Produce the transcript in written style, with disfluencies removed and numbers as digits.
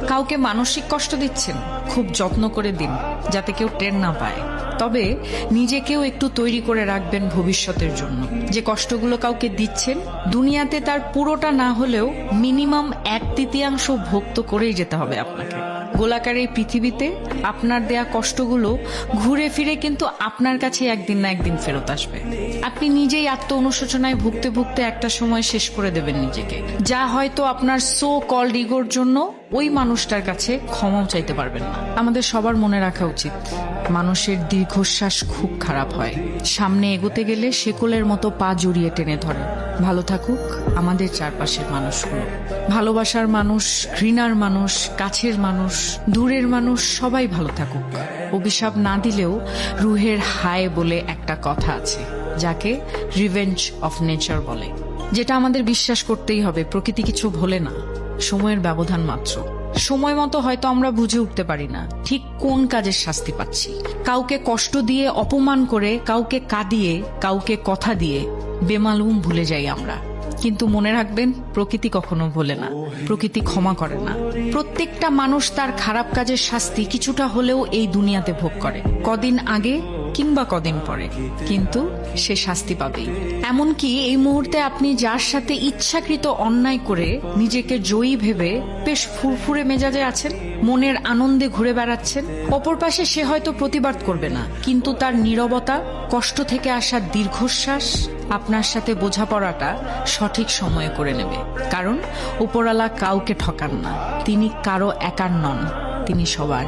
কাউকে মানসিক কষ্ট দিচ্ছেন, খুব যত্ন করে দিন যাতে কেউ টের না পায়। তবে নিজেকেও একটু তৈরি করে রাখবেন ভবিষ্যতের জন্য। যে কষ্টগুলো কাউকে দিচ্ছেন, দুনিয়াতে তার পুরোটা না হলেও মিনিমাম 1/3 ভোগ তো করেই যেতে হবে আপনাকে। গোলাকার এই পৃথিবীতে আপনার দেয়া কষ্টগুলো ঘুরে ফিরে কিন্তু আপনার কাছে একদিন না একদিন ফেরত আসবে। আপনি নিজেই আত্ম অনুশোচনায় ভুগতে ভুগতে একটা সময় শেষ করে দেবেন নিজেকে, যা হয়তো আপনার সো কল্ড ইগোর জন্য ওই মানুষটার কাছে ক্ষমাও চাইতে পারবেন না। আমাদের সবার মনে রাখা উচিত, মানুষের দীর্ঘশ্বাস খুব খারাপ হয়। সামনে এগোতে গেলে শেকলের মতো পা জড়িয়ে টেনে ধরে। ভালো থাকুক আমাদের চারপাশের মানুষগুলো। ভালোবাসার মানুষ, ঘৃণার মানুষ, কাছের মানুষ, দূরের মানুষ সবাই ভালো থাকুক। অভিশাপ না দিলেও রুহের হায় বলে একটা কথা আছে, যাকে রিভেঞ্জ অফ নেচার বলে, যেটা আমাদের বিশ্বাস করতেই হবে। প্রকৃতি কিছু ভোলে না, সময়ের ব্যবধান মাত্র। সময় মতো হয়তো আমরা বুঝে উঠতে পারি না ঠিক কোন কাজের শাস্তি পাচ্ছি। কাউকে কষ্ট দিয়ে, অপমান করে, কাউকে কাঁদিয়ে, কাউকে কথা দিয়ে বেমালুম ভুলে যাই আমরা। কিন্তু মনে রাখবেন, প্রকৃতি কখনো ভোলে না, প্রকৃতি ক্ষমা করে না। প্রত্যেকটা মানুষ তার খারাপ কাজের শাস্তি কিছুটা হলেও এই দুনিয়াতে ভোগ করে, কদিন আগে কিংবা কদিন পরে, কিন্তু সে শাস্তি পাবেই। এমনকি এই মুহূর্তে আপনি যার সাথে ইচ্ছাকৃত অন্যায় করে নিজেকে জয়ী ভেবে বেশ ফুরফুরে মেজাজে আছেন, মনের আনন্দে ঘুরে বেড়াচ্ছেন, অপর পাশে সে হয়তো প্রতিবাদ করবে না, কিন্তু তার নীরবতা, কষ্ট থেকে আসা দীর্ঘশ্বাস আপনার সাথে বোঝাপড়াটা সঠিক সময়ে করে নেবে। কারণ উপরওয়ালা কাউকে ঠকান না, তিনি কারো একার নন, তিনি সবার।